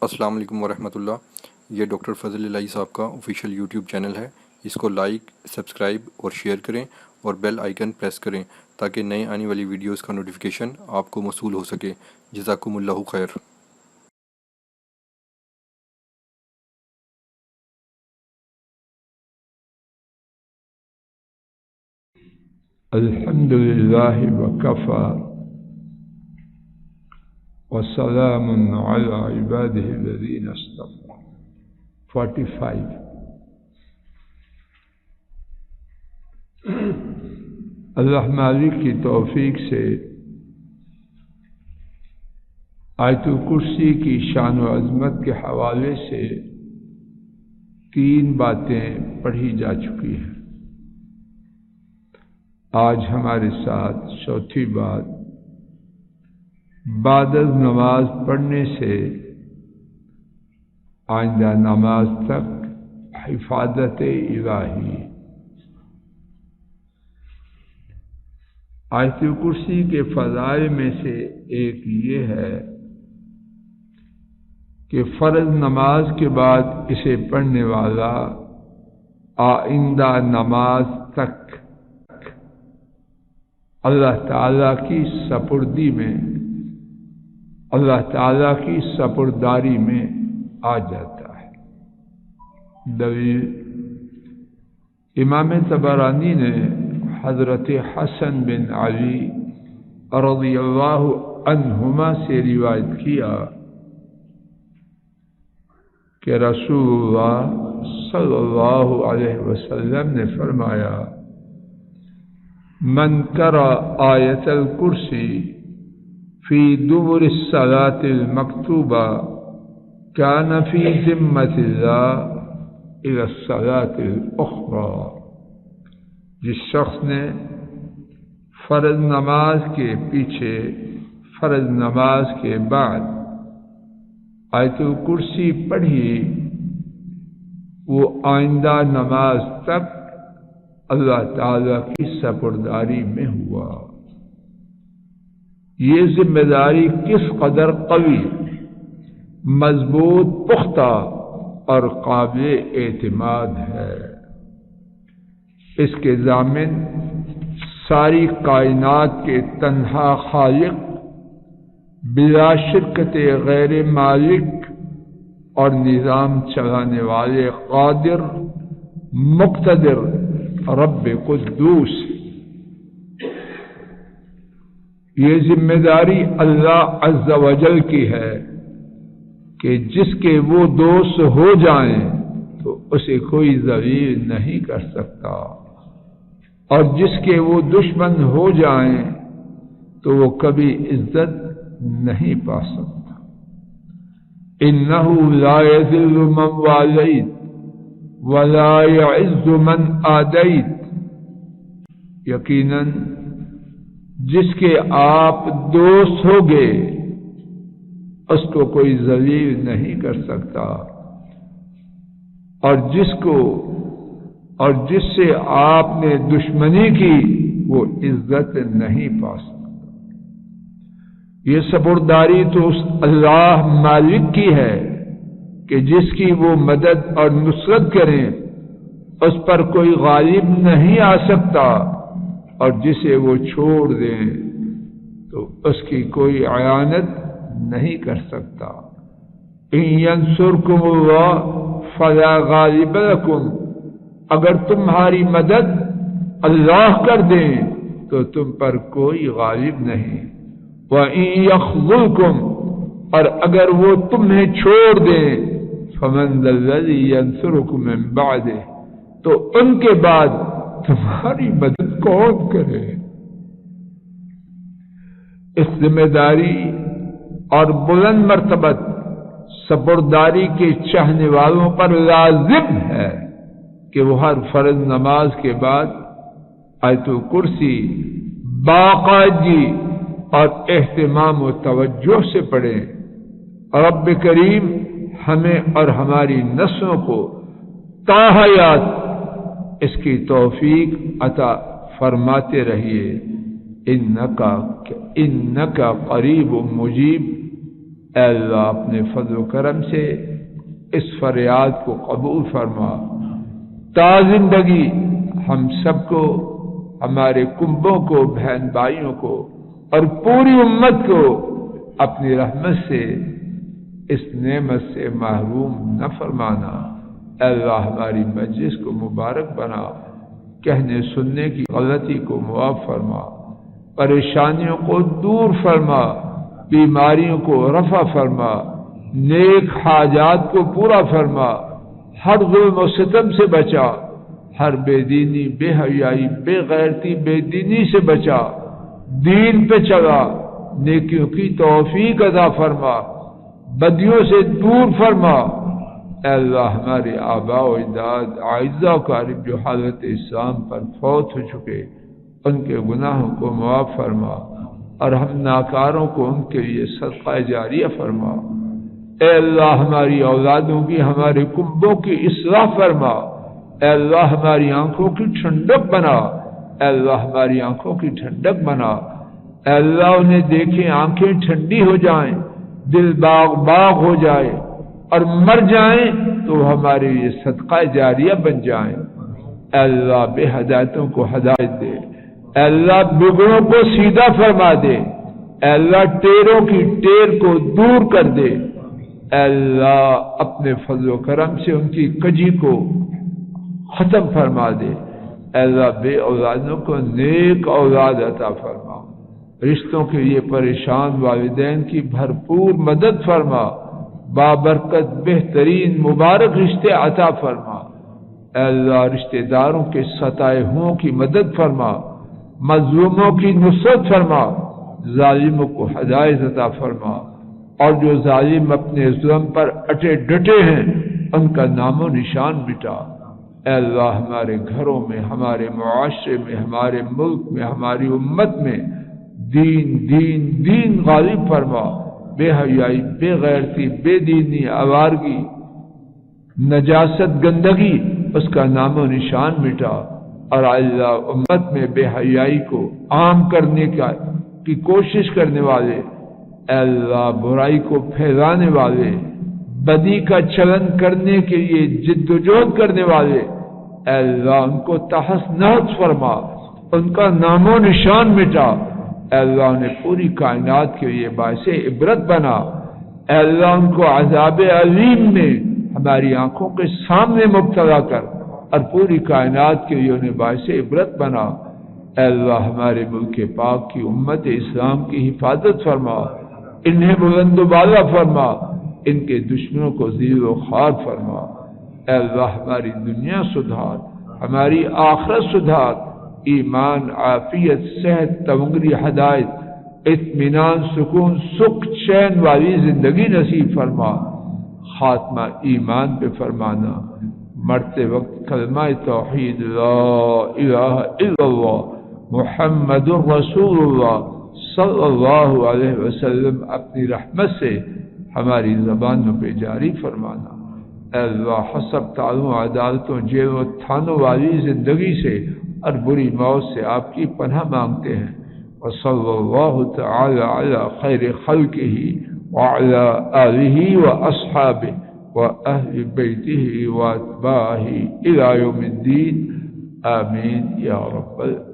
السلام علیکم ورحمۃ اللہ۔ یہ ڈاکٹر فضل الہی صاحب کا آفیشیل یوٹیوب چینل ہے، اس کو لائک، سبسکرائب اور شیئر کریں اور بیل آئیکن پریس کریں تاکہ نئے آنے والی ویڈیوز کا نوٹیفیکیشن آپ کو موصول ہو سکے۔ جزاکم اللہ خیر۔ الحمد لله وكفى وسلام على عباده الذين اصطفى 45 اللہ مالک کی توفیق سے آیت الکرسی کی شان و عظمت کے حوالے سے 3 باتیں پڑھی جا چکی ہیں۔ آج ہمارے ساتھ چوتھی بات، بعد از نماز پڑھنے سے آئندہ نماز تک حفاظت الہی۔ آیت کرسی کے فضائل میں سے ایک یہ ہے کہ فرض نماز کے بعد اسے پڑھنے والا آئندہ نماز تک اللہ تعالیٰ کی سپردی میں، اللہ تعالیٰ کی سپرداری میں آ جاتا ہے۔ دلیل، امام طبرانی نے حضرت حسن بن علی رضی اللہ عنہما سے روایت کیا کہ رسول اللہ صلی اللہ علیہ وسلم نے فرمایا، من قرأ آیت الکرسی فی دبر الصلاة المکتوبہ کان فی ذمۃ اللہ الی الصلاة الاخری۔ جس شخص نے فرض نماز کے پیچھے، فرض نماز کے بعد آیت الکرسی پڑھی، وہ آئندہ نماز تک اللہ تعالیٰ کی سپرداری میں ہوا۔ یہ ذمہ داری کس قدر قوی، مضبوط، پختہ اور قابل اعتماد ہے۔ اس کے ضامن ساری کائنات کے تنہا خالق، بلا شرکت غیر مالک اور نظام چلانے والے قادر، مقتدر رب قدوس۔ یہ ذمہ داری اللہ عز و جل کی ہے کہ جس کے وہ دوست ہو جائیں تو اسے کوئی ذلیل نہیں کر سکتا، اور جس کے وہ دشمن ہو جائیں تو وہ کبھی عزت نہیں پا سکتا۔ انہ لا یذل من والیت ولا یعز من عادیت۔ یقیناً جس کے آپ دوست ہوگے اس کو کوئی ذلیل نہیں کر سکتا، اور جس سے آپ نے دشمنی کی وہ عزت نہیں پا سکتا۔ یہ سپرداری تو اس اللہ مالک کی ہے کہ جس کی وہ مدد اور نصرت کریں اس پر کوئی غالب نہیں آ سکتا، اور جسے وہ چھوڑ دیں تو اس کی کوئی اعانت نہیں کر سکتا۔ ان ینصرکم اللہ فلا غالب لکم، اگر تمہاری مدد اللہ کر دیں تو تم پر کوئی غالب نہیں۔ وَإِن يَخْذُلْكُمْ، اور اگر وہ تمہیں چھوڑ دیں فَمَنْ ذَا الَّذِي يَنْصُرُكُمْ مِنْ بَعْدِهِ، تو ان کے بعد تمہاری مدد کون کرے؟ اس ذمہ داری اور بلند مرتبت سپرداری کے چاہنے والوں پر لازم ہے کہ وہ ہر فرض نماز کے بعد آیت الکرسی باقاعدگی اور اہتمام و توجہ سے پڑھیں۔ رب کریم ہمیں اور ہماری نسلوں کو تا حیات اس کی توفیق عطا فرماتے رہیے۔ انکا قریب مجیب اے اللہ اپنے فضل و کرم سے اس فریاد کو قبول فرما، تا زندگی ہم سب کو، ہمارے کنبوں کو، بہن بھائیوں کو اور پوری امت کو اپنی رحمت سے اس نعمت سے محروم نہ فرمانا۔ اے اللہ ہماری مجلس کو مبارک بنا، کہنے سننے کی غلطی کو معاف فرما، پریشانیوں کو دور فرما، بیماریوں کو رفع فرما، نیک حاجات کو پورا فرما، ہر ظلم و ستم سے بچا، ہر بے دینی، بے حیائی، بے غیرتی، بے دینی سے بچا، دین پہ چلا، نیکیوں کی توفیق عطا فرما، بدیوں سے دور فرما۔ اے اللہ ہمارے آباء و اجداد، اعزاء و اقارب جو حالت اسلام پر فوت ہو چکے، ان کے گناہوں کو معاف فرما اور ہم ناکاروں کو ان کے لیے صدقہ جاریہ فرما۔ اے اللہ ہماری اولادوں کی، ہمارے کنبوں کی اصلاح فرما۔ اے اللہ ہماری آنکھوں کی ٹھنڈک بنا، اے اللہ ہماری آنکھوں کی ٹھنڈک بنا۔ اے اللہ انہیں دیکھیں آنکھیں ٹھنڈی ہو جائیں، دل باغ باغ ہو جائے اور مر جائیں تو ہمارے یہ صدقہ جاریہ بن جائیں۔ اے اللہ بے ہدایتوں کو ہدایت دے، اے اللہ بگڑوں کو سیدھا فرما دے، اے اللہ ٹیروں کی ٹیر کو دور کر دے۔ اے اللہ اپنے فضل و کرم سے ان کی کجی کو ختم فرما دے۔ اے اللہ بے اولادوں کو نیک اولاد عطا فرما، رشتوں کے لیے پریشان والدین کی بھرپور مدد فرما، بابرکت بہترین مبارک رشتے عطا فرما۔ اے اللہ رشتہ داروں کے ستائے ہوں کی مدد فرما، مظلوموں کی نصرت فرما، ظالموں کو ہدایت عطا فرما، اور جو ظالم اپنے ظلم پر اٹے ڈٹے ہیں ان کا نام و نشان مٹا۔ اے اللہ ہمارے گھروں میں، ہمارے معاشرے میں، ہمارے ملک میں، ہماری امت میں دین دین دین غالب فرما، بے حیائی، بے غیرتی، بے دینی، آوارگی، نجاست، گندگی اس کا نام و نشان مٹا، اور اللہ امت میں بے حیائی کو عام کرنے کی کوشش کرنے والے، اے اللہ برائی کو پھیلانے والے، بدی کا چلن کرنے کے لیے جد و جہد کرنے والے، اے اللہ ان کو تحس نحس فرما، ان کا نام و نشان مٹا۔ اے اللہ نے پوری کائنات کے لیے باعث عبرت بنا۔ اے اللہ ان کو عذاب علیم میں ہماری آنکھوں کے سامنے مبتلا کر اور پوری کائنات کے لیے انہیں باعث عبرت بنا۔ اے اللہ ہمارے ملک پاک کی امت اسلام کی حفاظت فرما، انہیں بلند و بالا فرما، ان کے دشمنوں کو ذلیل و خوار فرما۔ اے اللہ ہماری دنیا سدھار، ہماری آخرت سدھار، ایمان، عافیت، صحت، تمغری ہدایت، اطمینان، سکون، سکھ، چین والی زندگی نصیب فرما، خاتمہ ایمان پہ فرمانا، مرتے وقت کلمہ توحید لا الہ الا اللہ محمد رسول اللہ صلی اللہ علیہ وسلم اپنی رحمت سے ہماری زبانوں پہ جاری فرمانا۔ اے اللہ حسب تعلق عدالتوں، جیل و تھانوں والی زندگی سے اور بری موت سے آپ کی پناہ مانگتے ہیں۔ وصلی اللہ تعالی علی خیر خلقہ وعلی آلہ واصحابہ واہل بیتہ واتباعہ الی یوم الدین، آمین یا رب العالمین۔